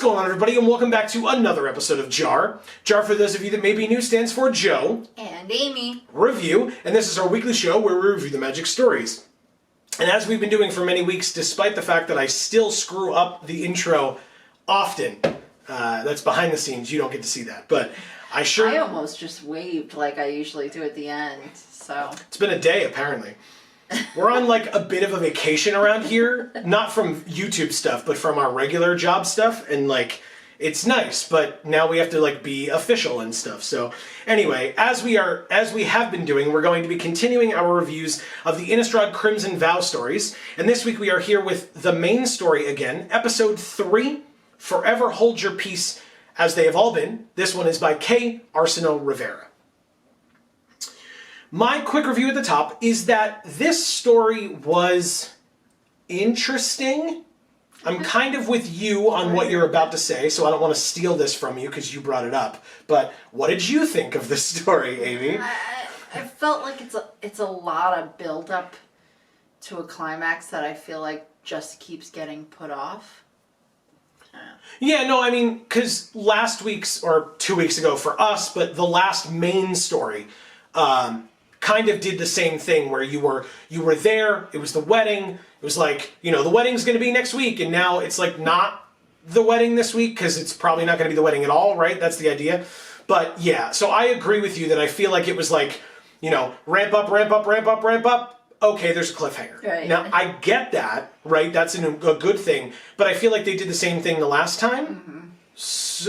going on, everybody, and welcome back to another episode of JaAR. JaAR, for those of you that may be new, stands for Joe and Amy Review, and this is our weekly show where we review the Magic stories. And as we've been doing for many weeks, despite the fact that I still screw up the intro often, that's behind the scenes, you don't get to see that, but I almost just waved like I usually do at the end, so. It's been a day, apparently. We're on like a bit of a vacation around here, not from YouTube stuff, but from our regular job stuff, and like, it's nice, but now we have to like be official and stuff. So anyway, as we have been doing, we're going to be continuing our reviews of the Innistrad Crimson Vow stories, and this week we are here with the main story again, episode 3, Forever Hold Your Peace, as they have all been. This one is by K. Arsenal Rivera. My quick review at the top is that this story was interesting. I'm kind of with you on what you're about to say, so I don't want to steal this from you because you brought it up. But what did you think of this story, Amy? I felt like it's a lot of build-up to a climax that I feel like just keeps getting put off. Yeah, no, I mean, because last week's, or 2 weeks ago for us, but the last main story, kind of did the same thing where you were there, it was the wedding, it was like, you know, the wedding's going to be next week, and now it's like not the wedding this week because it's probably not going to be the wedding at all, right? That's the idea. But yeah, so I agree with you that I feel like it was like, you know, ramp up, ramp up, ramp up, ramp up. Okay, there's a cliffhanger. Right. Now, I get that, right? That's a good thing, but I feel like they did the same thing the last time,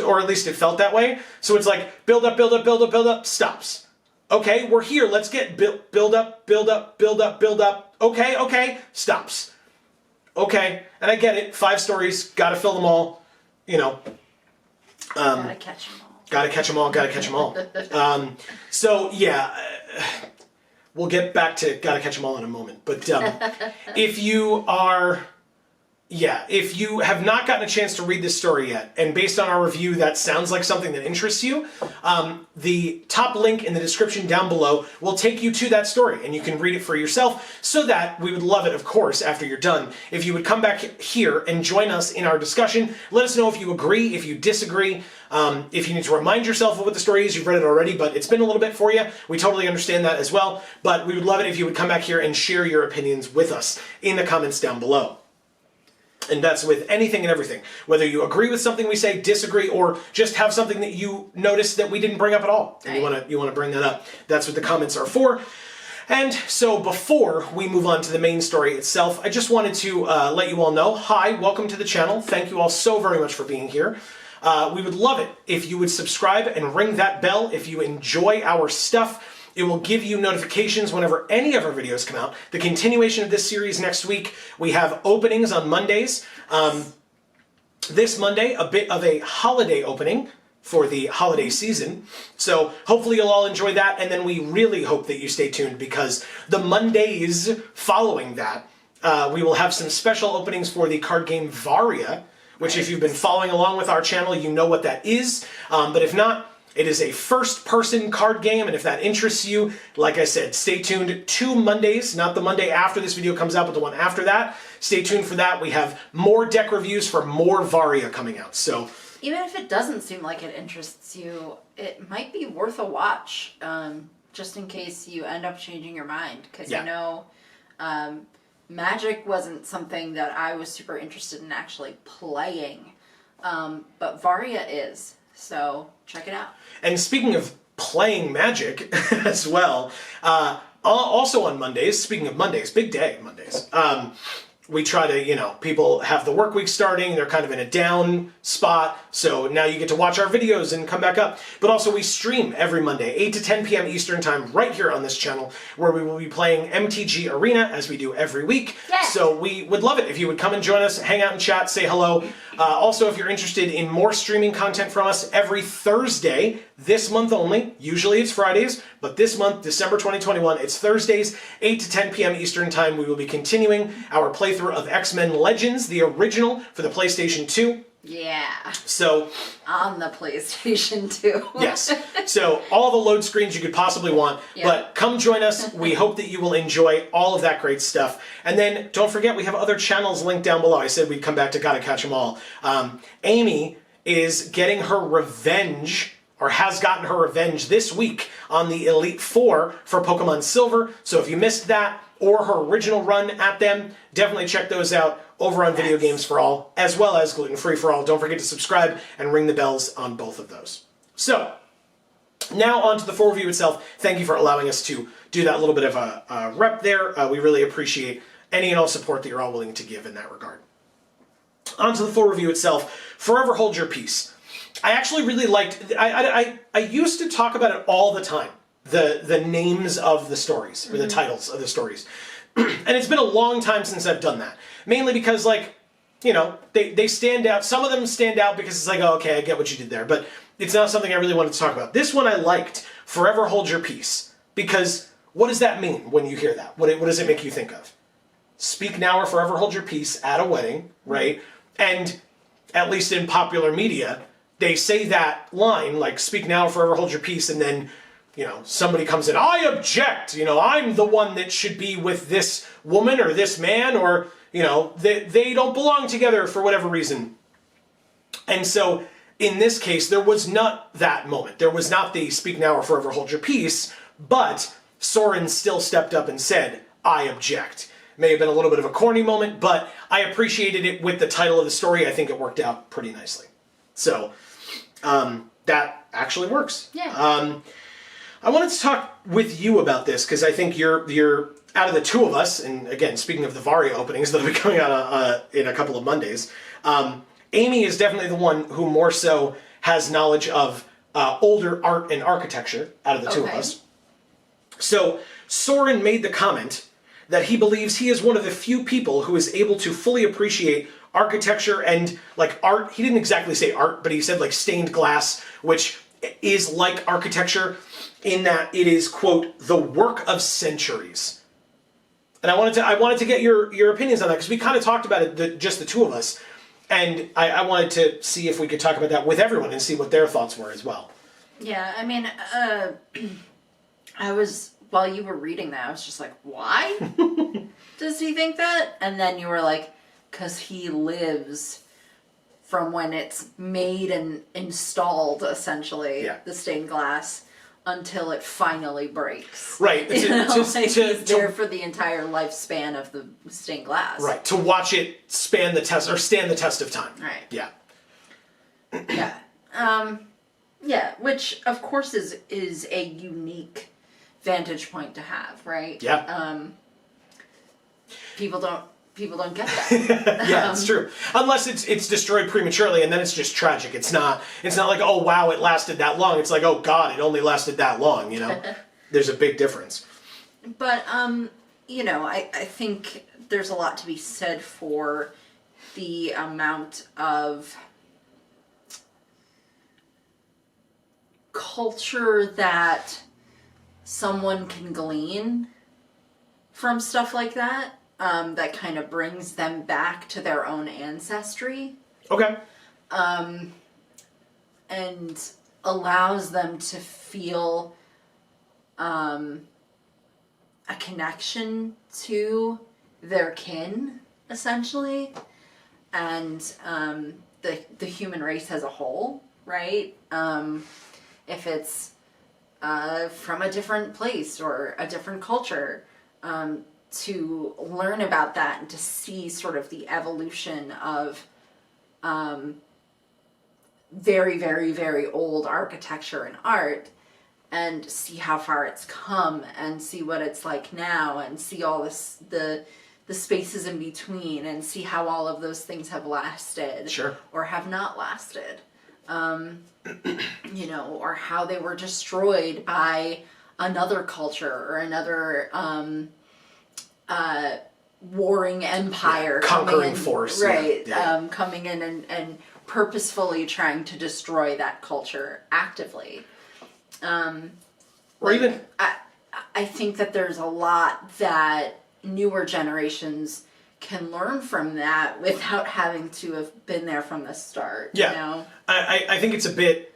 or at least it felt that way. So it's like, build up, build up, build up, build up, stops. Okay, we're here. Let's get build up, build up, build up, build up. Okay, stops. Okay, and I get it. 5 stories, gotta fill them all. You know. Gotta catch them all. Gotta catch them all. Gotta catch them all. So yeah, we'll get back to gotta catch them all in a moment. But if you have not gotten a chance to read this story yet, and based on our review, that sounds like something that interests you, the top link in the description down below will take you to that story, and you can read it for yourself, so that we would love it, of course, after you're done, if you would come back here and join us in our discussion. Let us know if you agree, if you disagree, if you need to remind yourself of what the story is. You've read it already, but it's been a little bit for you. We totally understand that as well, but we would love it if you would come back here and share your opinions with us in the comments down below. And that's with anything and everything. Whether you agree with something we say, disagree, or just have something that you noticed that we didn't bring up at all, and you want to bring that up. That's what the comments are for. And so before we move on to the main story itself, I just wanted to let you all know, hi, welcome to the channel. Thank you all so very much for being here. We would love it if you would subscribe and ring that bell if you enjoy our stuff. It will give you notifications whenever any of our videos come out. The continuation of this series next week, we have openings on Mondays. This Monday, a bit of a holiday opening for the holiday season. So hopefully you'll all enjoy that, and then we really hope that you stay tuned because the Mondays following that, we will have some special openings for the card game Varia, which if you've been following along with our channel, you know what that is. But if not, it is a first-person card game, and if that interests you, like I said, stay tuned 2 Mondays, not the Monday after this video comes out, but the one after that. Stay tuned for that. We have more deck reviews for more Varia coming out. So even if it doesn't seem like it interests you, it might be worth a watch, just in case you end up changing your mind. Because I know Magic wasn't something that I was super interested in actually playing, but Varia is. So check it out. And speaking of playing Magic as well, also on Mondays, speaking of Mondays, big day Mondays, we try to, you know, people have the work week starting, they're kind of in a down spot, so now you get to watch our videos and come back up. But also we stream every Monday, 8 to 10 p.m. Eastern Time, right here on this channel, where we will be playing MTG Arena, as we do every week. Yeah. So we would love it if you would come and join us, hang out and chat, say hello. Also, if you're interested in more streaming content from us, every Thursday, this month only, usually it's Fridays, but this month, December 2021, it's Thursdays, 8 to 10 p.m. Eastern Time. We will be continuing our playthrough of X-Men Legends, the original for the PlayStation 2. Yeah. So on the PlayStation 2. Yes. So all the load screens you could possibly want. Yeah. But come join us. We hope that you will enjoy all of that great stuff. And then don't forget, we have other channels linked down below. I said we'd come back to Gotta Catch 'Em All. Amy is getting her revenge, or has gotten her revenge this week on the Elite Four for Pokemon Silver. So if you missed that, or her original run at them, definitely check those out over on Video Games for All, as well as Gluten Free for All. Don't forget to subscribe and ring the bells on both of those. So, now on to the full review itself. Thank you for allowing us to do that little bit of a rep there. We really appreciate any and all support that you're all willing to give in that regard. On to the full review itself. Forever Hold Your Peace. I actually really liked... I used to talk about it all the time. The names of the stories, or the titles of the stories. And it's been a long time since I've done that. Mainly because, like, you know, they stand out. Some of them stand out because it's like, oh, okay, I get what you did there. But it's not something I really wanted to talk about. This one I liked, Forever Hold Your Peace. Because what does that mean when you hear that? What does it make you think of? Speak now or forever hold your peace at a wedding, right? And at least in popular media, they say that line, like, speak now or forever hold your peace, and then, you know, somebody comes in, I object, you know, I'm the one that should be with this woman or this man, or, you know, they don't belong together for whatever reason. And so, in this case, there was not that moment. There was not the speak now or forever hold your peace, but Soren still stepped up and said, I object. May have been a little bit of a corny moment, but I appreciated it with the title of the story. I think it worked out pretty nicely. So, that actually works. Yeah. I wanted to talk with you about this, because I think you're out of the two of us, and again, speaking of the Varia openings that'll be coming out in a couple of Mondays, Amy is definitely the one who more so has knowledge of older art and architecture out of the two of us. So Soren made the comment that he believes he is one of the few people who is able to fully appreciate architecture and, like, art. He didn't exactly say art, but he said, like, stained glass, which is like architecture in that it is, quote, the work of centuries. And I wanted to get your opinions on that, because we kind of talked about it, just the two of us. And I wanted to see if we could talk about that with everyone and see what their thoughts were as well. Yeah, I mean, while you were reading that, I was just like, why does he think that? And then you were like, because he lives from when it's made and installed, essentially, the stained glass, until it finally breaks. Right. He's there for the entire lifespan of the stained glass. Right. To watch it stand the test of time. Right. Yeah. Yeah. Yeah, which of course is a unique vantage point to have, right? Yeah. People don't get that. Yeah, it's true. Unless it's destroyed prematurely, and then it's just tragic. It's not like, oh wow, it lasted that long. It's like, oh god, it only lasted that long, you know? There's a big difference. But you know, I think there's a lot to be said for the amount of culture that someone can glean from stuff like that. That kind of brings them back to their own ancestry. Okay. And allows them to feel a connection to their kin, essentially, and the human race as a whole, right? If it's from a different place or a different culture, to learn about that and to see sort of the evolution of very, very, very old architecture and art, and see how far it's come, and see what it's like now, and see all this, the spaces in between, and see how all of those things have lasted. Sure. Or have not lasted. You know, or how they were destroyed by another culture or another warring empire, conquering force, right? Yeah. Coming in and purposefully trying to destroy that culture actively. Or even I think that there's a lot that newer generations can learn from that without having to have been there from the start. Yeah, you know? I think it's a bit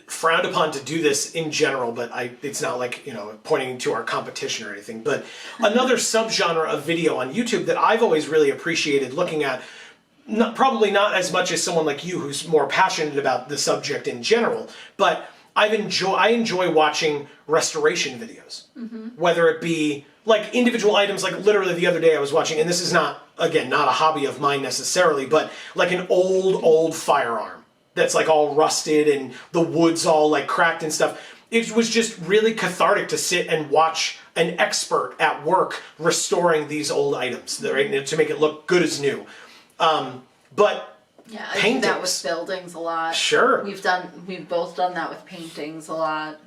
frowned upon to do this in general, but it's not like, you know, pointing to our competition or anything. But another subgenre of video on YouTube that I've always really appreciated looking at, probably not as much as someone like you who's more passionate about the subject in general, but I enjoy watching restoration videos. Whether it be like individual items, like literally the other day I was watching, and this is not, again, not a hobby of mine necessarily, but like an old firearm that's like all rusted and the wood's all like cracked and stuff. It was just really cathartic to sit and watch an expert at work restoring these old items, right, to make it look good as new. But yeah, I paintings. do that with buildings a lot. Sure. We've both done that with paintings a lot.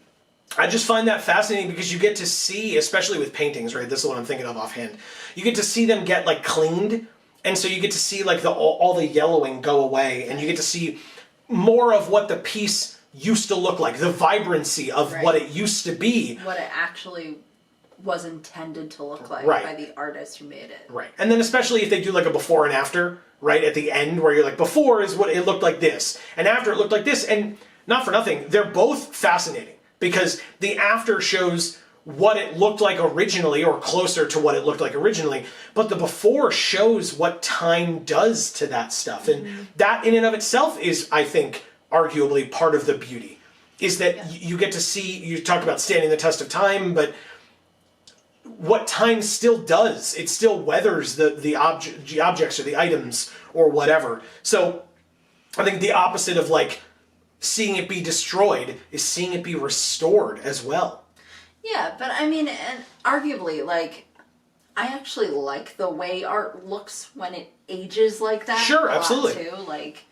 I just find that fascinating because you get to see, especially with paintings, right? This is what I'm thinking of offhand. You get to see them get like cleaned, and so you get to see like all the yellowing go away, and you get to see more of what the piece used to look like, the vibrancy of what it used to be. What it actually was intended to look like by the artist who made it. Right. And then especially if they do like a before and after, right, at the end, where you're like, before is what it looked like this, and after it looked like this, and not for nothing, they're both fascinating. Because the after shows what it looked like originally, or closer to what it looked like originally, but the before shows what time does to that stuff. And that in and of itself is, I think, arguably part of the beauty. Is that you get to see, you talked about standing the test of time, but what time still does. It still weathers the objects or the items or whatever. So I think the opposite of like seeing it be destroyed is seeing it be restored as well. Yeah, but I mean, and arguably, like, I actually like the way art looks when it ages like that. Sure, a lot absolutely. too. Like,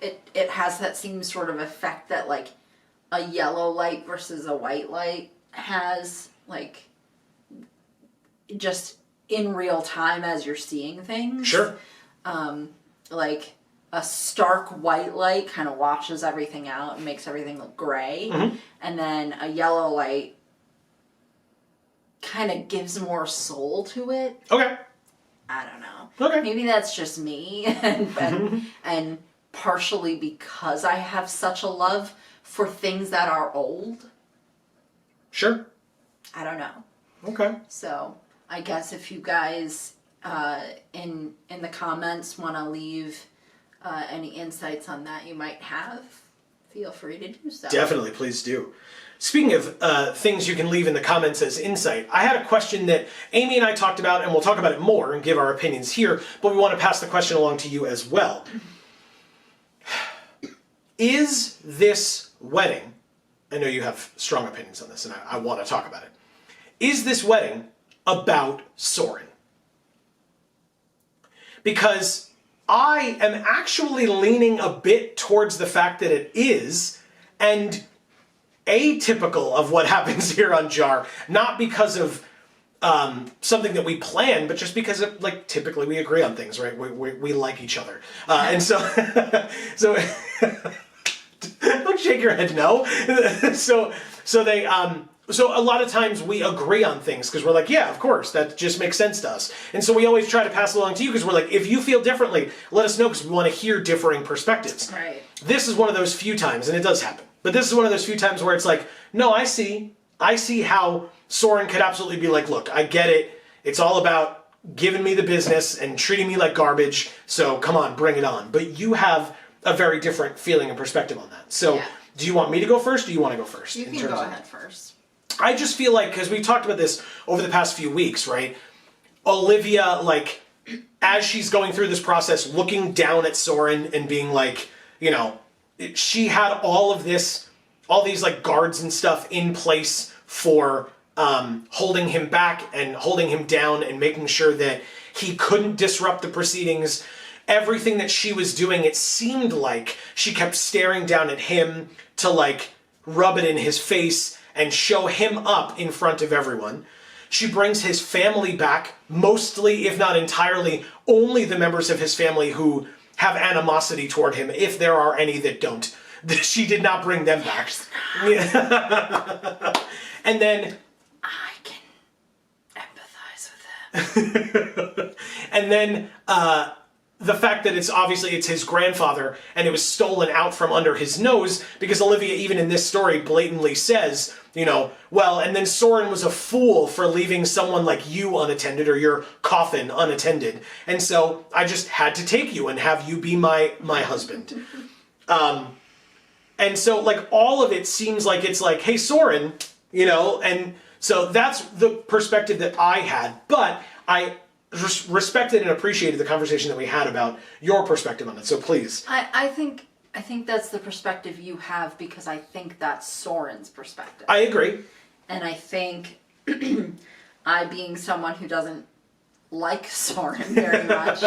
it has that same sort of effect that like a yellow light versus a white light has, like, just in real time as you're seeing things. Sure. Like, a stark white light kind of washes everything out and makes everything look gray. And then a yellow light kind of gives more soul to it. Okay. I don't know. Okay. Maybe that's just me, and partially because I have such a love for things that are old. Sure. I don't know. Okay. So I guess if you guys in the comments want to leave any insights on that you might have, feel free to do so. Definitely, please do. Speaking of things you can leave in the comments as insight, I had a question that Amy and I talked about, and we'll talk about it more and give our opinions here, but we want to pass the question along to you as well. Is this wedding, I know you have strong opinions on this, and I want to talk about it. Is this wedding about Soren? Because I am actually leaning a bit towards the fact that it is, and atypical of what happens here on JaAR, not because of something that we plan, but just because of, like, typically we agree on things, right? We like each other. And so, don't shake your head no. So a lot of times we agree on things because we're like, yeah, of course, that just makes sense to us. And so we always try to pass it along to you because we're like, if you feel differently, let us know because we want to hear differing perspectives. Right. This is one of those few times, and it does happen, but this is one of those few times where it's like, no, I see how Soren could absolutely be like, look, I get it. It's all about giving me the business and treating me like garbage. So come on, bring it on. But you have a very different feeling and perspective on that. So do you want me to go first, or do you want to go first? You can go ahead first. I just feel like, because we talked about this over the past few weeks, right? Olivia, like, as she's going through this process, looking down at Soren and being like, you know, she had all these like guards and stuff in place for holding him back and holding him down and making sure that he couldn't disrupt the proceedings. Everything that she was doing, it seemed like she kept staring down at him to like rub it in his face and show him up in front of everyone. She brings his family back, mostly, if not entirely, only the members of his family who have animosity toward him, if there are any that don't. She did not bring them back. And then I can empathize with that. and then the fact that it's his grandfather and it was stolen out from under his nose, because Olivia, even in this story, blatantly says, well, and then Soren was a fool for leaving someone like you unattended, or your coffin unattended. And so I just had to take you and have you be my husband. And so like all of it seems like it's like, hey, Soren, and so that's the perspective that I had. But I respected and appreciated the conversation that we had about your perspective on it. So please. I think that's the perspective you have, because I think that's Soren's perspective. I agree. And I think I, being someone who doesn't like Soren very much,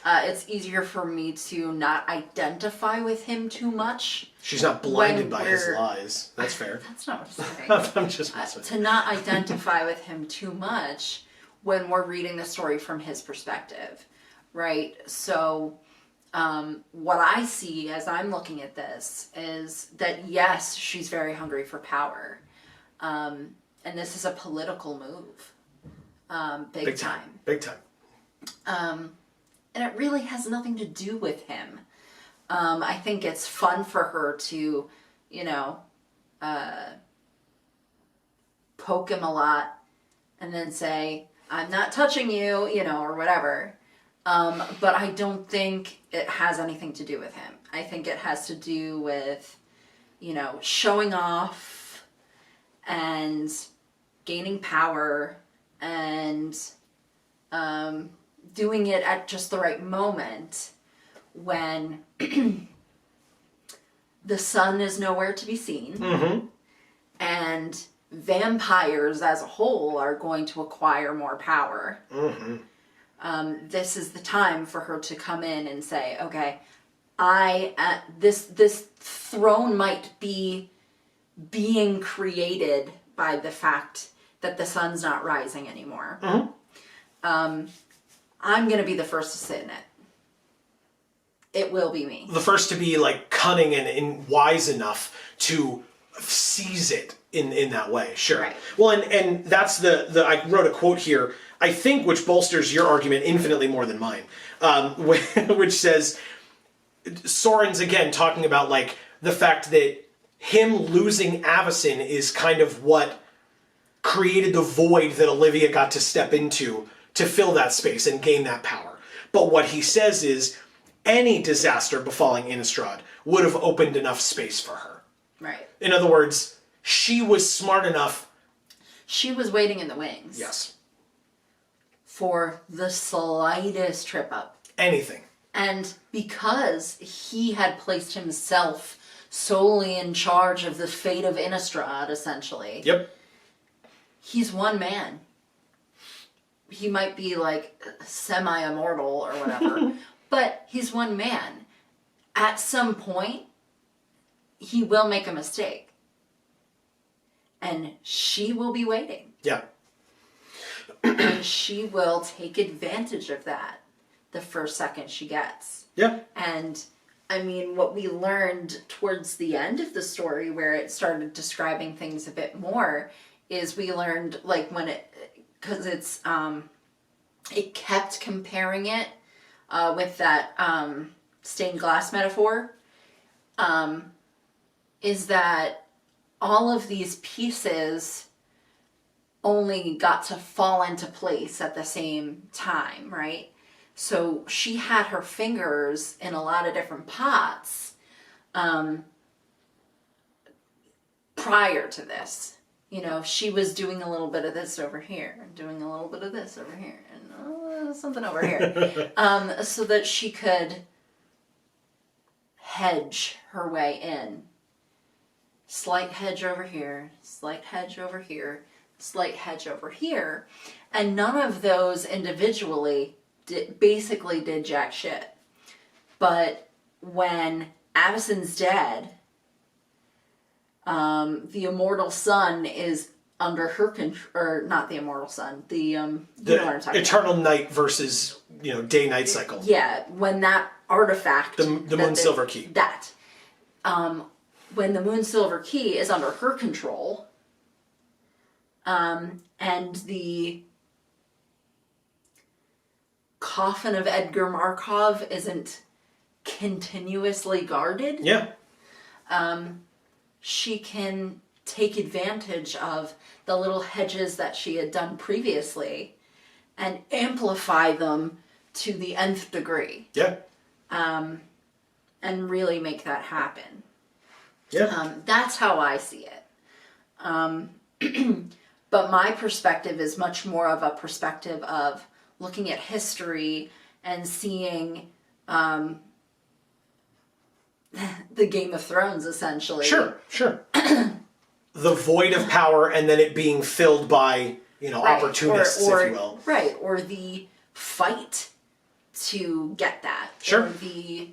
it's easier for me to not identify with him too much. She's not blinded by his lies. That's fair. That's not what I'm saying. I'm just messing with you. To not identify with him too much when we're reading the story from his perspective, right? So what I see as I'm looking at this is that, yes, she's very hungry for power. And this is a political move. Big time. Big time. And it really has nothing to do with him. I think it's fun for her to, poke him a lot and then say, I'm not touching you, or whatever. But I don't think it has anything to do with him. I think it has to do with, showing off and gaining power and doing it at just the right moment when the sun is nowhere to be seen. Mm-hmm. And vampires as a whole are going to acquire more power. Mm-hmm. This is the time for her to come in and say, okay, this throne might be being created by the fact that the sun's not rising anymore. Mm-hmm. I'm going to be the first to sit in it. It will be me. The first to be like cunning and wise enough to seize it in that way. Sure. Right. Well, and that's the I wrote a quote here, I think, which bolsters your argument infinitely more than mine, which says, Soren's again talking about like the fact that him losing Avacyn is kind of what created the void that Olivia got to step into to fill that space and gain that power. But what he says is any disaster befalling Innistrad would have opened enough space for her. Right. In other words, she was smart enough. She was waiting in the wings. Yes. For the slightest trip up. Anything. And because he had placed himself solely in charge of the fate of Innistrad, essentially. Yep. He's one man. He might be like semi-immortal or whatever, but he's one man. At some point, he will make a mistake. And she will be waiting. Yeah. And she will take advantage of that the first second she gets. Yeah. And I mean, what we learned towards the end of the story, where it started describing things a bit more, is we learned, like, when because it's, it kept comparing it with that stained glass metaphor, is that all of these pieces only got to fall into place at the same time, right? So she had her fingers in a lot of different pots prior to this. She was doing a little bit of this over here, and doing a little bit of this over here, and something over here, so that she could hedge her way in. Slight hedge over here, slight hedge over here, slight hedge over here, and none of those individually basically did jack shit. But when Avacyn's dead, the immortal sun is under her control, or not the immortal sun, you know what I'm talking eternal about. Night versus, day-night cycle. Yeah, when that artifact... The Moon Silver Key. That. When the Moon Silver Key is under her control, and the coffin of Edgar Markov isn't continuously guarded. Yeah. She can take advantage of the little hedges that she had done previously and amplify them to the nth degree. Yeah. And really make that happen. Yeah. That's how I see it. But my perspective is much more of a perspective of looking at history and seeing the Game of Thrones, essentially. Sure. The void of power and then it being filled by, opportunists, if you will. Right, or the fight to get that. Sure. Or the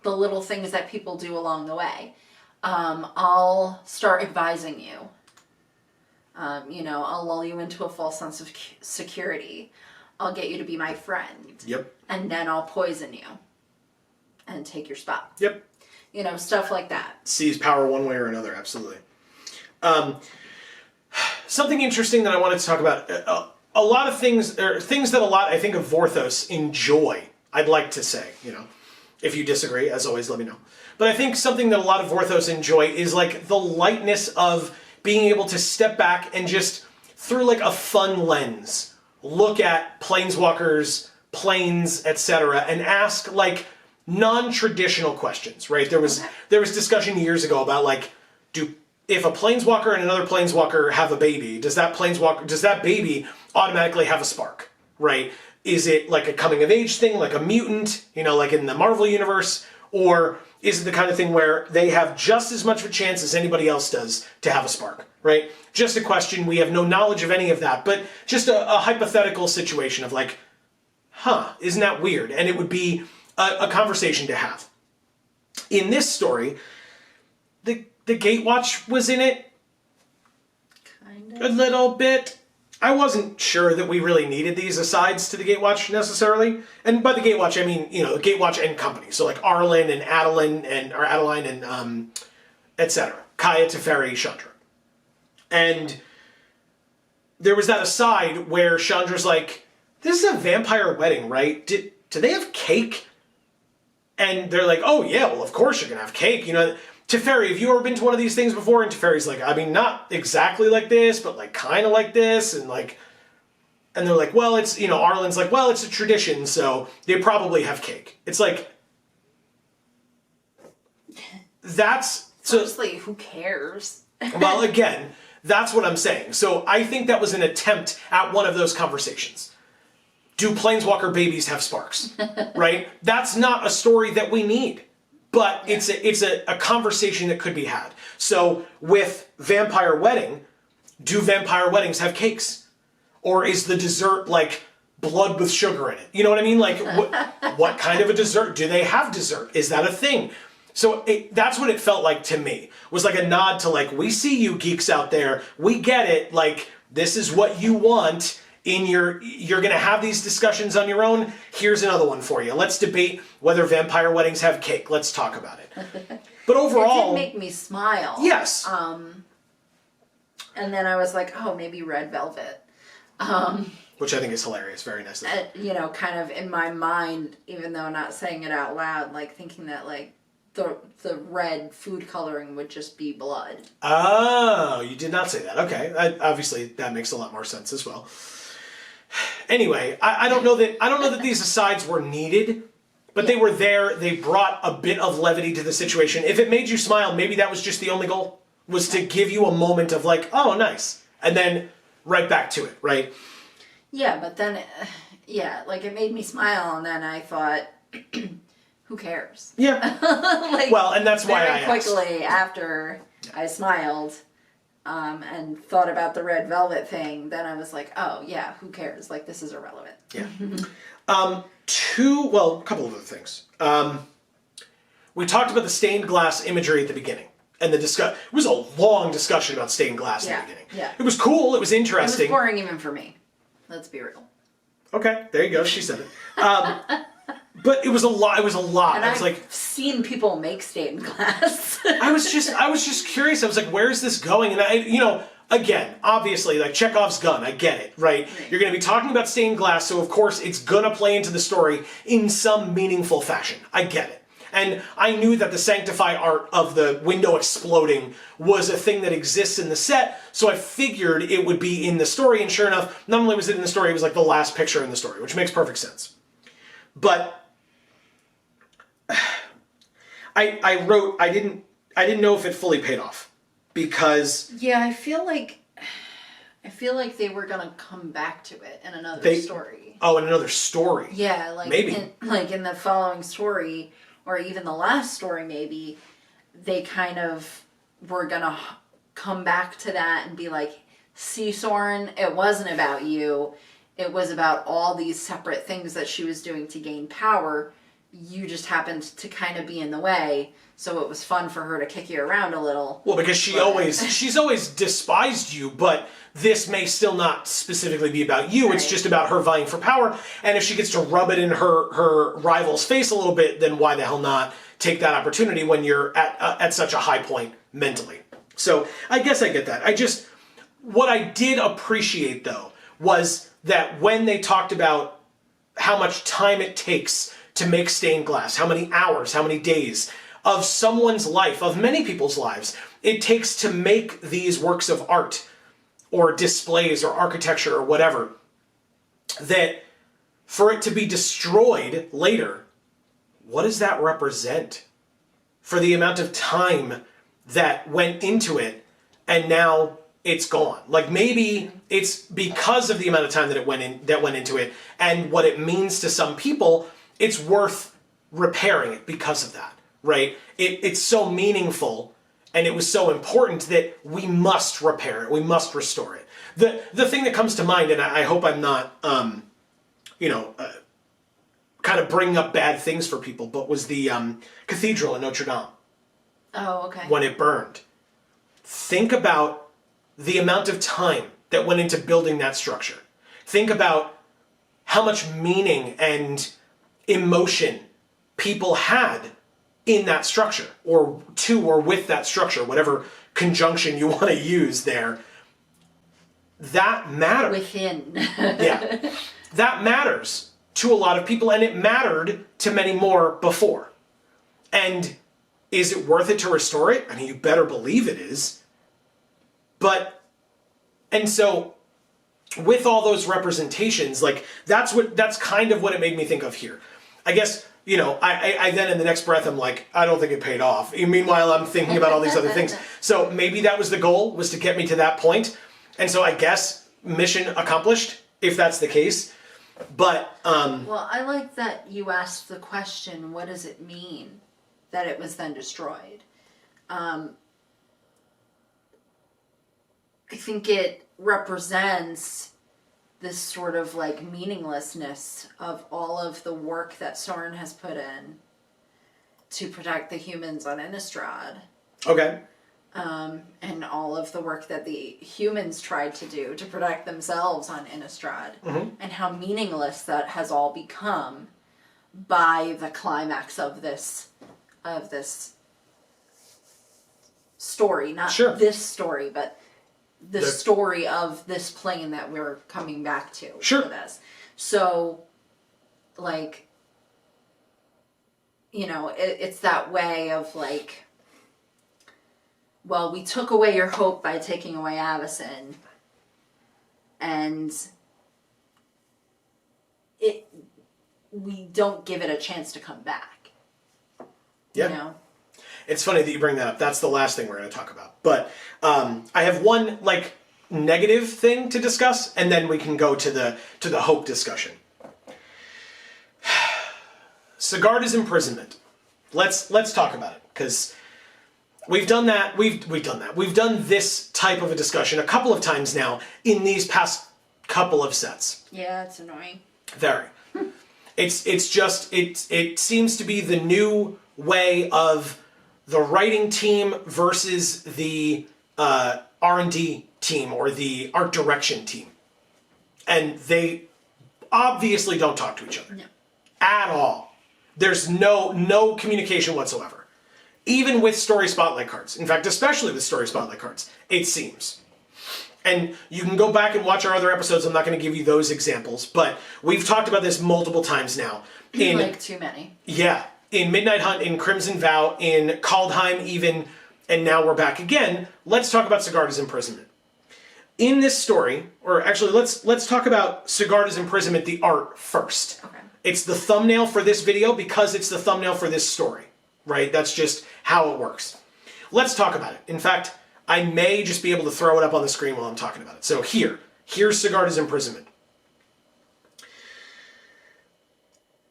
little things that people do along the way. I'll start advising you. I'll lull you into a false sense of security. I'll get you to be my friend. Yep. And then I'll poison you and take your spot. Yep. Stuff like that. Seize power one way or another, absolutely. Something interesting that I wanted to talk about, a lot of things, or things that a lot, I think, of Vorthos enjoy, I'd like to say, if you disagree, as always, let me know. But I think something that a lot of Vorthos enjoy is like the lightness of being able to step back and just, through like a fun lens, look at planeswalkers, planes, etc., and ask like non-traditional questions, right? There was discussion years ago about like, if a planeswalker and another planeswalker have a baby, does that baby automatically have a spark, right? Is it like a coming of age thing, like a mutant, like in the Marvel universe, or is it the kind of thing where they have just as much of a chance as anybody else does to have a spark, right? Just a question. We have no knowledge of any of that, but just a hypothetical situation of like, isn't that weird? And it would be a conversation to have. In this story, the Gatewatch was in it Kind of. a little bit. I wasn't sure that we really needed these asides to the Gatewatch necessarily. And by the Gatewatch, I mean, the Gatewatch and company. So like Arlen and Adeline and etc. Kaya, Teferi, Chandra. And there was that aside where Chandra's like, this is a vampire wedding, right? Do they have cake? And they're like, oh yeah, well of course you're going to have cake. Teferi, have you ever been to one of these things before? And Teferi's like, I mean, not exactly like this, but like kind of like this. And they're like, well, it's, Arlen's like, well, it's a tradition, so they probably have cake. It's like, Honestly, who cares? Well, again, that's what I'm saying. So I think that was an attempt at one of those conversations. Do planeswalker babies have sparks? Right? That's not a story that we need. But it's a conversation that could be had. So with Vampire Wedding, do vampire weddings have cakes? Or is the dessert like blood with sugar in it? You know what I mean? Like what kind of a dessert? Do they have dessert? Is that a thing? So that's what it felt like to me. Was like a nod to like, we see you geeks out there. We get it. Like, this is what you want. You're going to have these discussions on your own. Here's another one for you. Let's debate whether vampire weddings have cake. Let's talk about it. But overall, it did make me smile. Yes. And then I was like, oh, maybe red velvet. Which I think is hilarious. Very nice. Kind of in my mind, even though not saying it out loud, like thinking that like the red food coloring would just be blood. Oh, you did not say that. Okay. Obviously, that makes a lot more sense as well. Anyway, I don't know that these asides were needed, but they were there. They brought a bit of levity to the situation. If it made you smile, maybe that was just the only goal, was to give you a moment of like, oh, nice. And then right back to it, right? Yeah, but then, like it made me smile, and then I thought, who cares? Yeah. Well, and that's why I asked. Very quickly after I smiled, and thought about the red velvet thing, then I was like, oh yeah, who cares? Like, this is irrelevant. Yeah. A couple of other things. We talked about the stained glass imagery at the beginning. And it was a long discussion about stained glass in the beginning. Yeah. It was cool, it was interesting. It was boring even for me. Let's be real. Okay, there you go, she said it. But it was a lot. And I've seen people make stained glass. I was just curious. I was like, where is this going? And again, obviously, like Chekhov's gun, I get it, right? You're going to be talking about stained glass, so of course it's going to play into the story in some meaningful fashion. I get it. And I knew that the Sanctify art of the window exploding was a thing that exists in the set, so I figured it would be in the story, and sure enough, not only was it in the story, it was like the last picture in the story, which makes perfect sense. But I wrote, I didn't know if it fully paid off, because... Yeah, I feel like they were gonna come back to it in another story. Oh, in another story? Yeah, like maybe. In the following story, or even the last story maybe, they kind of were gonna come back to that and be like, see, Soren, it wasn't about you. It was about all these separate things that she was doing to gain power. You just happened to kind of be in the way, so it was fun for her to kick you around a little. Well, because she's always despised you, but this may still not specifically be about you. Right. It's just about her vying for power, and if she gets to rub it in her rival's face a little bit, then why the hell not take that opportunity when you're at such a high point mentally? So I guess I get that. What I did appreciate, though, was that when they talked about how much time it takes to make stained glass, how many hours, how many days of someone's life, of many people's lives, it takes to make these works of art or displays or architecture or whatever, that for it to be destroyed later, what does that represent for the amount of time that went into it and now it's gone? Like, maybe it's because of the amount of time that went into it and what it means to some people, it's worth repairing it because of that, right? It's so meaningful and it was so important that we must repair it, we must restore it. The thing that comes to mind, and I hope I'm not, kind of bringing up bad things for people, but was the cathedral in Notre Dame. Oh, okay. When it burned. Think about the amount of time that went into building that structure. Think about how much meaning and emotion people had in that structure, or to or with that structure, whatever conjunction you want to use there. That matters. Within. Yeah. That matters to a lot of people, and it mattered to many more before. And is it worth it to restore it? I mean, you better believe it is. And so, with all those representations, like, that's kind of what it made me think of here. I guess, I then in the next breath, I'm like, I don't think it paid off. And meanwhile, I'm thinking about all these other things. So maybe that was the goal, was to get me to that point. And so I guess mission accomplished, if that's the case. But, Well, I like that you asked the question, what does it mean that it was then destroyed? I think it represents this sort of like meaninglessness of all of the work that Soren has put in to protect the humans on Innistrad. Okay. And all of the work that the humans tried to do to protect themselves on Innistrad. Mm-hmm. And how meaningless that has all become by the climax of this story. Not sure. This story, but the story of this plane that we're coming back to. Sure. For this. So, like, it's that way of like, well, we took away your hope by taking away Avacyn, and we don't give it a chance to come back. Yeah. It's funny that you bring that up. That's the last thing we're going to talk about. But I have one negative thing to discuss, and then we can go to the hope discussion. Sigarda's imprisonment. Let's talk about it, because we've done that. We've done that. We've done this type of a discussion a couple of times now in these past couple of sets. Yeah, it's annoying. Very. It seems to be the new way of the writing team versus the R&D team or the art direction team. And they obviously don't talk to each other. No. At all. There's no communication whatsoever. Even with story spotlight cards. In fact, especially with story spotlight cards, it seems. And you can go back and watch our other episodes. I'm not going to give you those examples, but we've talked about this multiple times now. Like too many. Yeah. In Midnight Hunt, in Crimson Vow, in Kaldheim even, and now we're back again. Let's talk about Sigarda's imprisonment. In this story, or actually let's talk about Sigarda's imprisonment, the art, first. Okay. It's the thumbnail for this video because it's the thumbnail for this story, right? That's just how it works. Let's talk about it. In fact, I may just be able to throw it up on the screen while I'm talking about it. So here's Sigarda's imprisonment.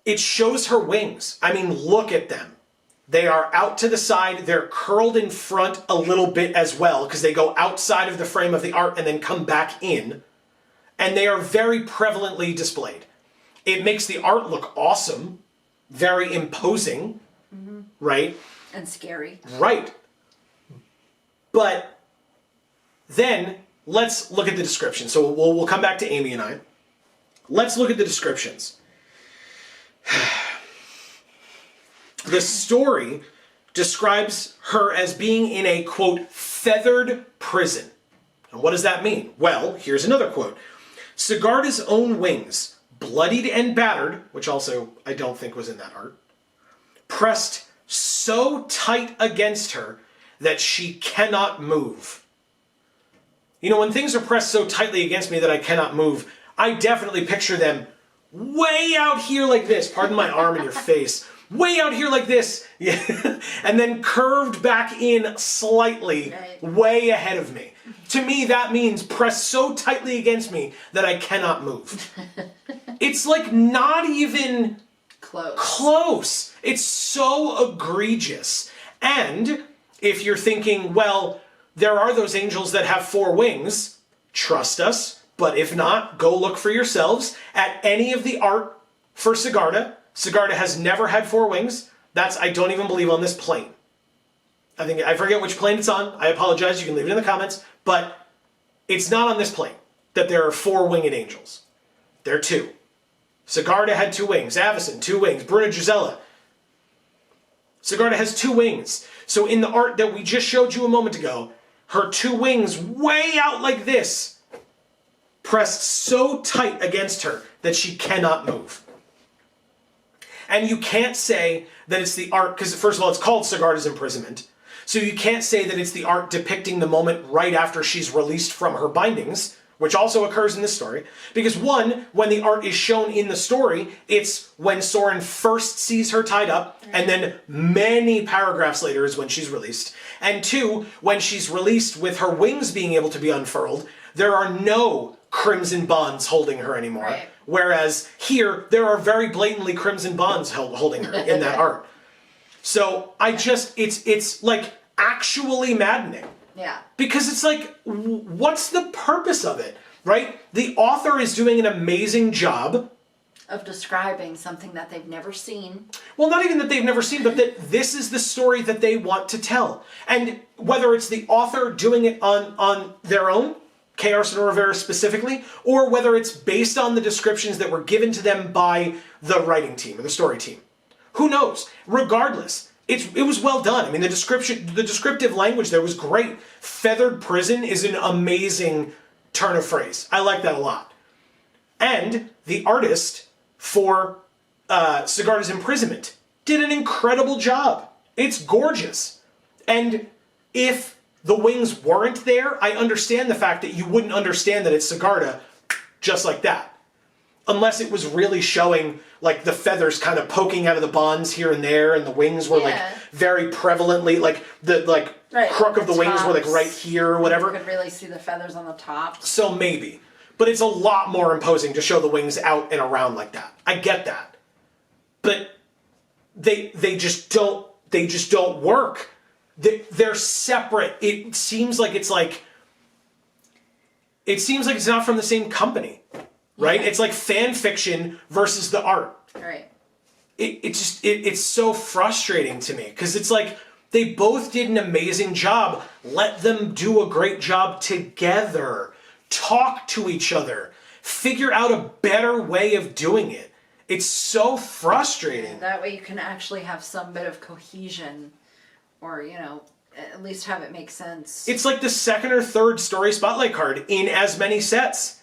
It shows her wings. I mean, look at them. They are out to the side. They're curled in front a little bit as well because they go outside of the frame of the art and then come back in. And they are very prevalently displayed. It makes the art look awesome, very imposing, right? And scary. Right. But then let's look at the description. So we'll come back to Amy and I. Let's look at the descriptions. The story describes her as being in a, quote, feathered prison. And what does that mean? Well, here's another quote. Sigarda's own wings, bloodied and battered, which also I don't think was in that art, pressed so tight against her that she cannot move. You know, when things are pressed so tightly against me that I cannot move, I definitely picture them way out here like this. Pardon my arm in your face. Way out here like this. Yeah. And then curved back in slightly, way ahead of me. To me, that means pressed so tightly against me that I cannot move. It's like not even close. It's so egregious. And if you're thinking, well, there are those angels that have 4 wings, trust us. But if not, go look for yourselves at any of the art for Sigarda. Sigarda has never had 4 wings. That's, I don't even believe, on this plane. I forget which plane it's on. I apologize. You can leave it in the comments. But it's not on this plane that there are 4 winged angels. There are 2. Sigarda had 2 wings. Avacyn, 2 wings. Bruna Gisela. Sigarda has 2 wings. So in the art that we just showed you a moment ago, her 2 wings way out like this, pressed so tight against her that she cannot move. And you can't say that it's the art, because first of all, it's called Sigarda's imprisonment. So you can't say that it's the art depicting the moment right after she's released from her bindings, which also occurs in this story. Because 1, when the art is shown in the story, it's when Soren first sees her tied up, and then many paragraphs later is when she's released. And 2, when she's released with her wings being able to be unfurled, there are no crimson bonds holding her anymore. Right. Whereas here, there are very blatantly crimson bonds holding her in that art. So it's like actually maddening. Yeah. Because it's like, what's the purpose of it, right? The author is doing an amazing job of describing something that they've never seen. Well, not even that they've never seen, but that this is the story that they want to tell. And whether it's the author doing it on their own, JaAR Sonora Rivera specifically, or whether it's based on the descriptions that were given to them by the writing team or the story team. Who knows? Regardless, it was well done. I mean, the descriptive language there was great. Feathered prison is an amazing turn of phrase. I like that a lot. And the artist for Sigarda's imprisonment did an incredible job. It's gorgeous. And if the wings weren't there, I understand the fact that you wouldn't understand that it's Sigarda just like that. Unless it was really showing like the feathers kind of poking out of the bonds here and there, and the wings were like very prevalently, like the crook of the wings were like right here or whatever. You could really see the feathers on the top. So maybe. But it's a lot more imposing to show the wings out and around like that. I get that. But they just don't work. They're separate. It seems like it's not from the same company, right? Yeah. It's like fan fiction versus the art. Right. It's so frustrating to me because it's like they both did an amazing job. Let them do a great job together. Talk to each other. Figure out a better way of doing it. It's so frustrating. That way you can actually have some bit of cohesion or, at least have it make sense. It's like the second or third story spotlight card in as many sets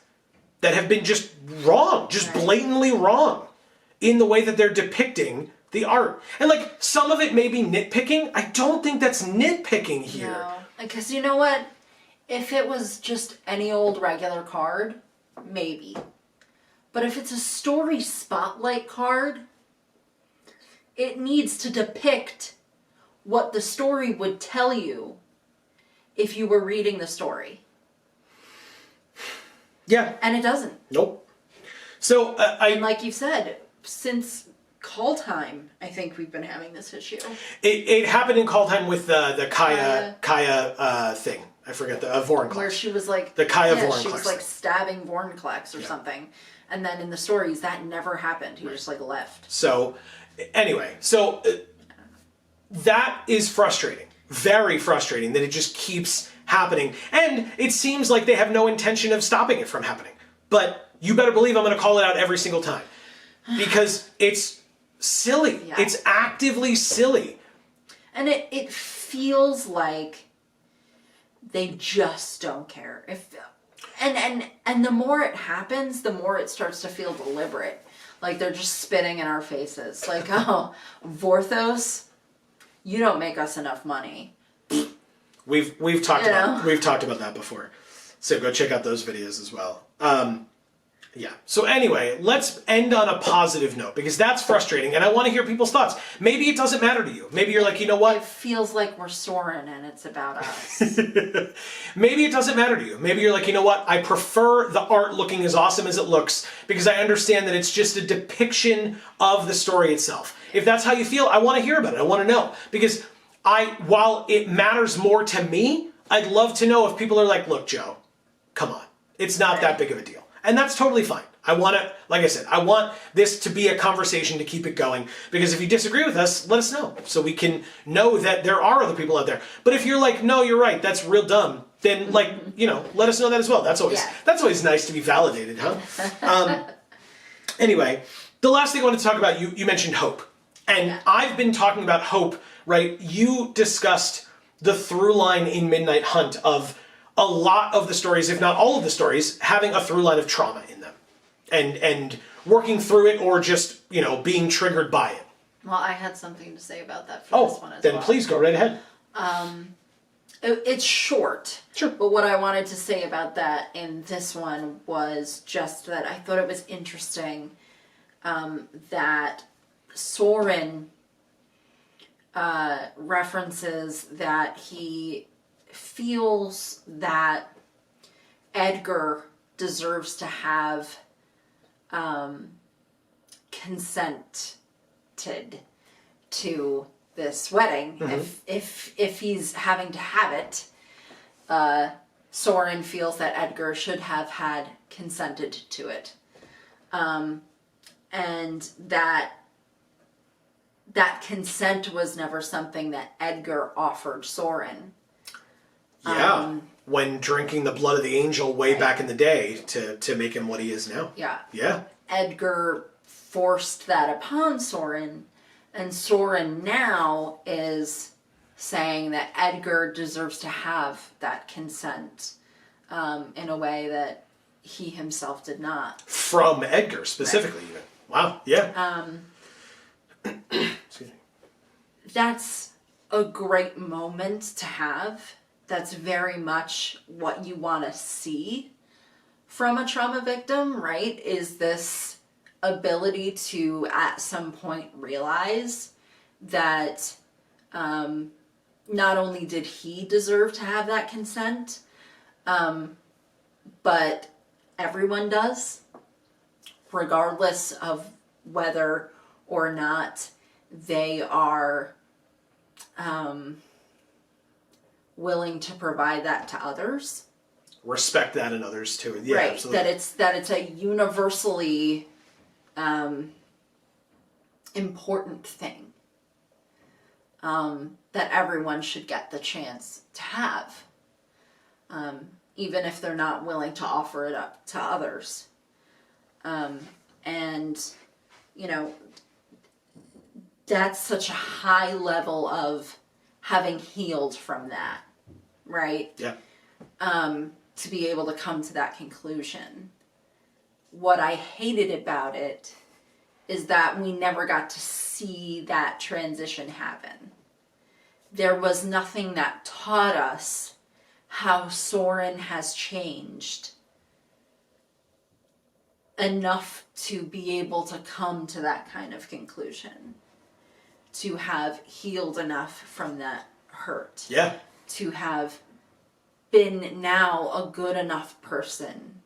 that have been just wrong, just blatantly wrong in the way that they're depicting the art. And like, some of it may be nitpicking. I don't think that's nitpicking here. No, because you know what? If it was just any old regular card, maybe. But if it's a story spotlight card, it needs to depict what the story would tell you if you were reading the story. Yeah. And it doesn't. Nope. So, and like you said, since Call Time, I think we've been having this issue. It happened in Call Time with the Kaya thing. I forget the Vorinclex. Where she was like... The Kaya Vorinclex. She was like stabbing Vorinclex or something. And then in the stories, that never happened. He just like left. So, anyway. So, that is frustrating. Very frustrating that it just keeps happening. And it seems like they have no intention of stopping it from happening. But you better believe I'm going to call it out every single time. Because it's silly. Yeah. It's actively silly. And it feels like they just don't care. And the more it happens, the more it starts to feel deliberate. Like they're just spitting in our faces. Like, oh, Vorthos, you don't make us enough money. We've talked about that before. So go check out those videos as well. Yeah. So anyway, let's end on a positive note because that's frustrating and I want to hear people's thoughts. Maybe it doesn't matter to you. Maybe you're like, you know what? It feels like we're Soren and it's about us. Maybe it doesn't matter to you. Maybe you're like, you know what? I prefer the art looking as awesome as it looks because I understand that it's just a depiction of the story itself. If that's how you feel, I want to hear about it. I want to know because while it matters more to me, I'd love to know if people are like, look, Joe, come on. It's not that big of a deal. And that's totally fine. I want to, like I said, I want this to be a conversation to keep it going. Because if you disagree with us, let us know. So we can know that there are other people out there. But if you're like, no, you're right, that's real dumb, then like, let us know that as well. That's always nice to be validated, huh? Anyway, the last thing I want to talk about, you mentioned hope. And I've been talking about hope, right? You discussed the through line in Midnight Hunt of a lot of the stories, if not all of the stories, having a through line of trauma in them. And working through it or just, being triggered by it. Well, I had something to say about that for this one as well. Then please go right ahead. It's short. Sure. But what I wanted to say about that in this one was just that I thought it was interesting that Soren references that he feels that Edgar deserves to have consented to this wedding. If he's having to have it, Soren feels that Edgar should have had consented to it. And that consent was never something that Edgar offered Soren. Yeah, when drinking the blood of the angel way back in the day to make him what he is now. Yeah. Yeah. Edgar forced that upon Soren, and Soren now is saying that Edgar deserves to have that consent in a way that he himself did not. From Edgar, specifically, even. Wow, yeah. Excuse me. That's a great moment to have. That's very much what you want to see from a trauma victim, right? Is this ability to, at some point, realize that not only did he deserve to have that consent, but everyone does, regardless of whether or not they are willing to provide that to others. Respect that in others too. Yeah, right. Absolutely. That it's a universally important thing that everyone should get the chance to have, even if they're not willing to offer it up to others. And that's such a high level of having healed from that, right? Yeah. To be able to come to that conclusion. What I hated about it is that we never got to see that transition happen. There was nothing that taught us how Soren has changed enough to be able to come to that kind of conclusion, to have healed enough from that hurt, Yeah. to have been now a good enough person,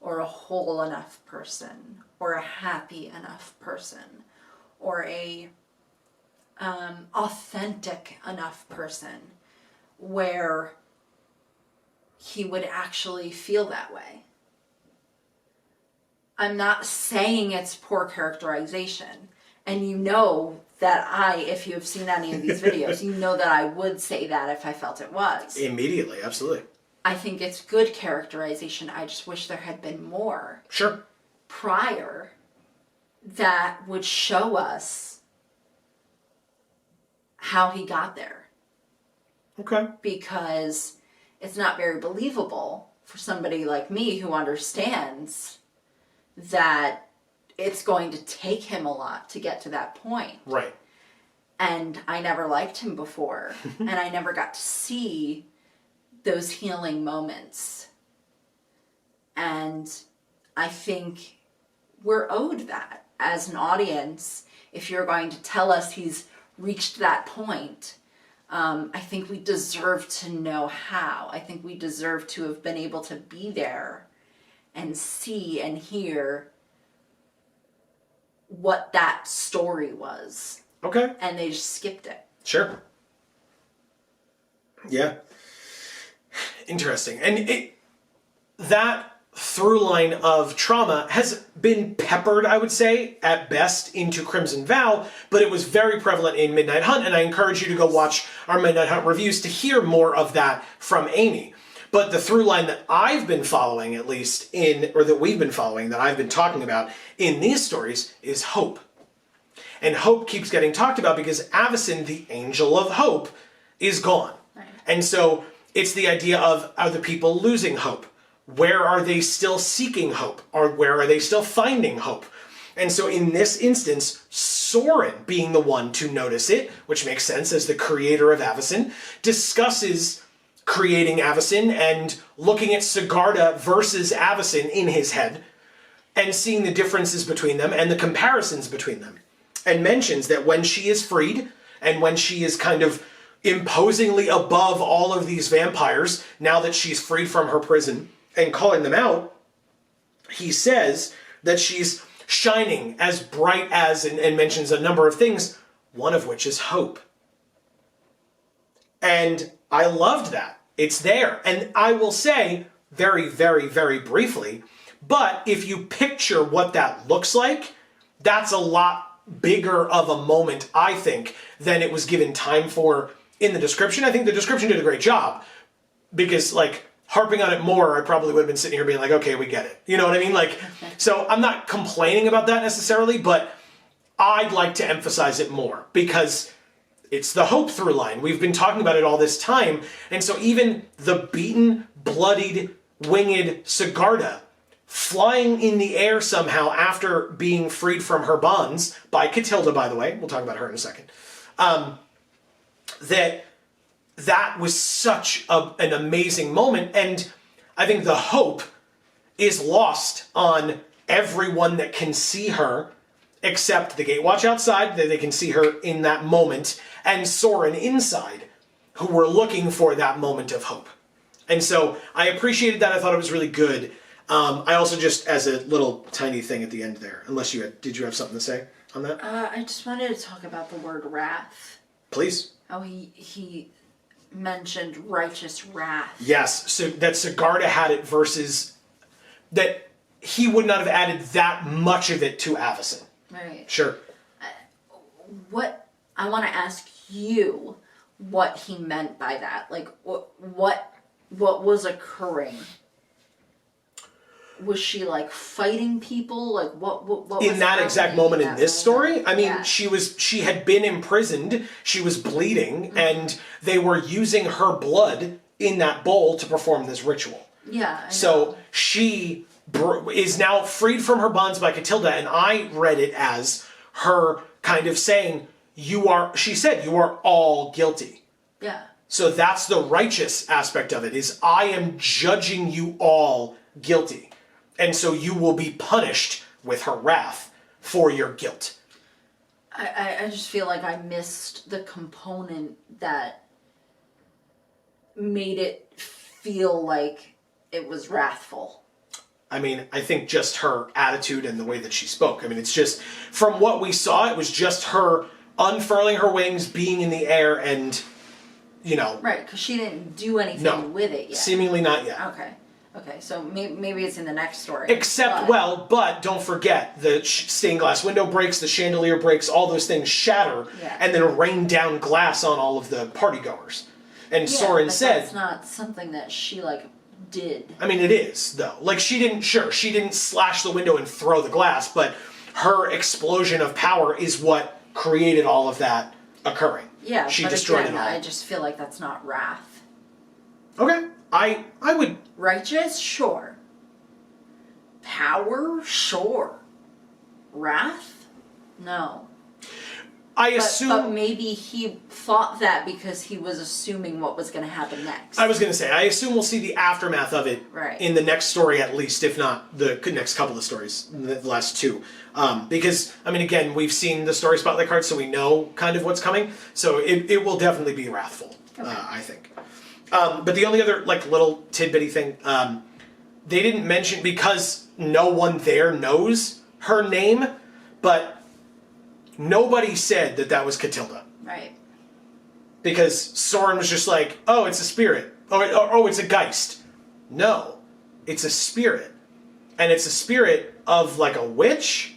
or a whole enough person, or a happy enough person, or a authentic enough person, where he would actually feel that way. I'm not saying it's poor characterization. And you know that if you have seen any of these videos, you know that I would say that if I felt it was. Immediately, absolutely. I think it's good characterization. I just wish there had been more. Sure. Prior that would show us how he got there. Okay. Because it's not very believable for somebody like me who understands that it's going to take him a lot to get to that point. Right. And I never liked him before. And I never got to see those healing moments. And I think we're owed that as an audience. If you're going to tell us he's reached that point, I think we deserve to know how. I think we deserve to have been able to be there and see and hear what that story was. Okay. And they just skipped it. Sure. Yeah. Interesting. And that through line of trauma has been peppered, I would say, at best into Crimson Vow, but it was very prevalent in Midnight Hunt, and I encourage you to go watch our Midnight Hunt reviews to hear more of that from Amy. But the through line that I've been following, at least or that we've been following, that I've been talking about in these stories, is hope. And hope keeps getting talked about because Avacyn, the angel of hope, is gone. Right. And so it's the idea of, are the people losing hope? Where are they still seeking hope? Or where are they still finding hope? And so in this instance, Soren, being the one to notice it, which makes sense as the creator of Avacyn, discusses creating Avacyn and looking at Sigarda versus Avacyn in his head and seeing the differences between them and the comparisons between them. And mentions that when she is freed and when she is kind of imposingly above all of these vampires, now that she's freed from her prison and calling them out, he says that she's shining as bright as, and mentions a number of things, one of which is hope. And I loved that. It's there. And I will say, very, very, very briefly, but if you picture what that looks like, that's a lot bigger of a moment, I think, than it was given time for in the description. I think the description did a great job because, like, harping on it more, I probably would have been sitting here being like, okay, we get it. You know what I mean? Like, so I'm not complaining about that necessarily, but I'd like to emphasize it more because it's the hope through line. We've been talking about it all this time. And so even the beaten, bloodied, winged Sigarda flying in the air somehow after being freed from her bonds by Catilda, by the way, we'll talk about her in a second, that was such an amazing moment. And I think the hope is lost on everyone that can see her, except the Gatewatch outside, that they can see her in that moment, and Soren inside, who were looking for that moment of hope. And so I appreciated that. I thought it was really good. I also just, as a little tiny thing at the end there, unless did you have something to say on that? I just wanted to talk about the word wrath. Please. How he mentioned righteous wrath. Yes, so that Sigarda had it versus that he would not have added that much of it to Avacyn. Right. Sure. What I want to ask you what he meant by that. Like what was occurring? Was she like fighting people? Like what was in that exact moment in this story? I mean, Yeah. she had been imprisoned, she was bleeding, and they were using her blood in that bowl to perform this ritual. Yeah. I know. So she is now freed from her bonds by Catilda, and I read it as her kind of saying, she said, you are all guilty. Yeah. So that's the righteous aspect of it, is I am judging you all guilty. And so you will be punished with her wrath for your guilt. I just feel like I missed the component that made it feel like it was wrathful. I mean, I think just her attitude and the way that she spoke. I mean, it's just, from what we saw, it was just her unfurling her wings, being in the air, and, you know. Right, because she didn't do anything with it yet. Seemingly not yet. Okay, so maybe it's in the next story. But don't forget, the stained glass window breaks, the chandelier breaks, all those things shatter, and then rain down glass on all of the partygoers. And Soren said... that's not something that she, like, did. I mean, it is, though. Like, she didn't slash the window and throw the glass, but her explosion of power is what created all of that occurring. Yeah, she but destroyed again, it all. I just feel like that's not wrath. Okay. I would... Righteous? Sure. Power? Sure. Wrath? No. I assume... But maybe he thought that because he was assuming what was going to happen next. I was going to say, I assume we'll see the aftermath of it in the next story at least, if not the next couple of stories, the last two. Because, I mean, again, we've seen the story spotlight cards, so we know kind of what's coming. So it will definitely be wrathful, I think. But the only other, like, little tidbitty thing, they didn't mention, because no one there knows her name, but nobody said that was Catilda. Right. Because Soren was just like, oh, it's a spirit. Oh, it's a Geist. No, it's a spirit. And it's a spirit of, like, a witch.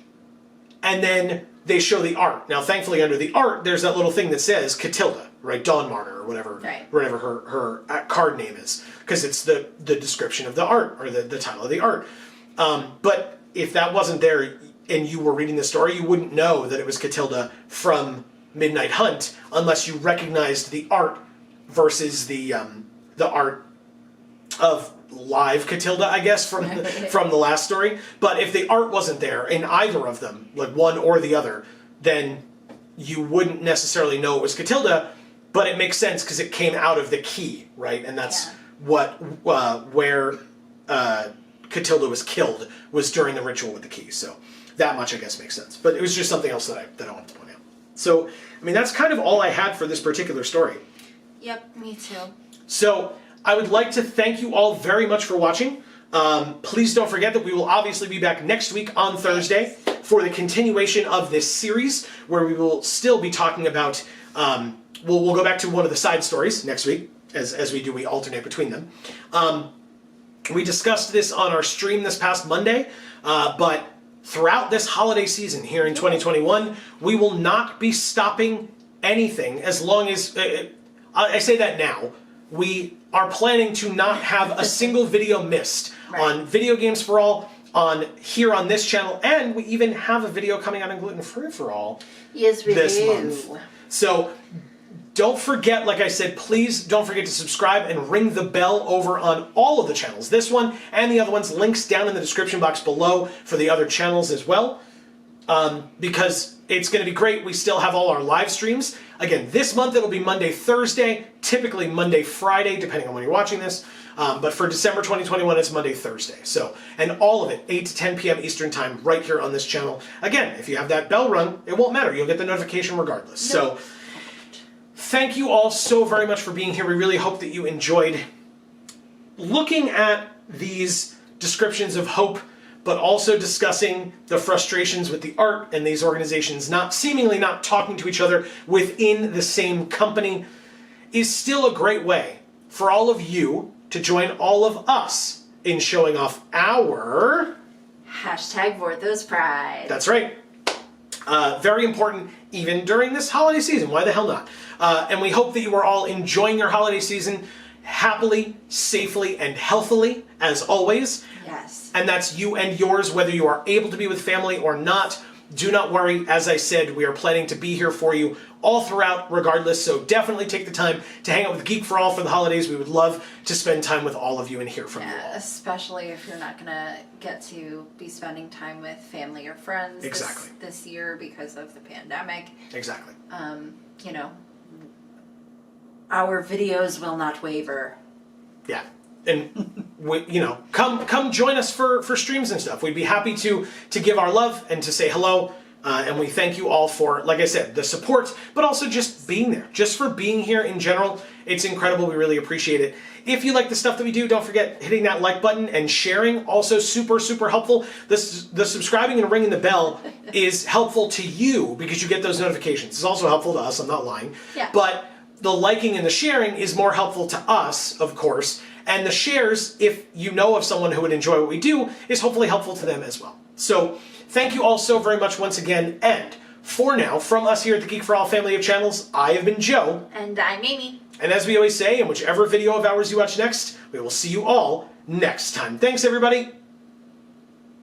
And then they show the art. Now, thankfully, under the art, there's that little thing that says Catilda, right? Dawn Martyr, or whatever her card name is. Because it's the description of the art, or the title of the art. But if that wasn't there, and you were reading the story, you wouldn't know that it was Catilda from Midnight Hunt unless you recognized the art versus the art of live Catilda, I guess, from the last story. But if the art wasn't there in either of them, like one or the other, then you wouldn't necessarily know it was Catilda. But it makes sense because it came out of the key, right? And that's where Catilda was killed, was during the ritual with the key. So that much, I guess, makes sense. But it was just something else that I wanted to point out. So, I mean, that's kind of all I had for this particular story. Yep, me too. So, I would like to thank you all very much for watching. Please don't forget that we will obviously be back next week on Thursday for the continuation of this series, where we will still be talking about... we'll go back to one of the side stories next week. As we do, we alternate between them. We discussed this on our stream this past Monday, but throughout this holiday season here in 2021, we will not be stopping anything as long as... I say that now. We are planning to not have a single video missed on Video Games for All, here on this channel, and we even have a video coming out on Gluten Free for All this month. So don't forget, like I said, please don't forget to subscribe and ring the bell over on all of the channels. This one and the other ones, links down in the description box below for the other channels as well. Because it's going to be great. We still have all our live streams. Again, this month it'll be Monday, Thursday, typically Monday, Friday, depending on when you're watching this. But for December 2021, it's Monday, Thursday. So, and all of it, 8 to 10 p.m. Eastern Time, right here on this channel. Again, if you have that bell rung, it won't matter. You'll get the notification regardless. So, thank you all so very much for being here. We really hope that you enjoyed looking at these descriptions of hope, but also discussing the frustrations with the art and these organizations seemingly not talking to each other within the same company is still a great way for all of you to join all of us in showing off our... #Vorthos Pride. That's right. Very important even during this holiday season. Why the hell not? And we hope that you are all enjoying your holiday season, happily, safely, and healthily, as always. Yes. And that's you and yours, whether you are able to be with family or not. Do not worry. As I said, we are planning to be here for you all throughout, regardless. So definitely take the time to hang out with Geek for All for the holidays. We would love to spend time with all of you and hear from you all. Especially if you're not going to get to be spending time with family or friends this year because of the pandemic. Exactly. You know, our videos will not waver. Yeah. And come join us for streams and stuff. We'd be happy to give our love and to say hello. And we thank you all for, like I said, the support, but also just being there, just for being here in general. It's incredible. We really appreciate it. If you like the stuff that we do, don't forget hitting that like button and sharing. Also super, super helpful. The subscribing and ringing the bell is helpful to you because you get those notifications. It's also helpful to us. I'm not lying. Yeah. But the liking and the sharing is more helpful to us, of course. And the shares, if you know of someone who would enjoy what we do, is hopefully helpful to them as well. So thank you all so very much once again. And for now, from us here at the Geek for All family of channels, I have been Joe. And I'm Amy. And as we always say, in whichever video of ours you watch next, we will see you all next time. Thanks, everybody.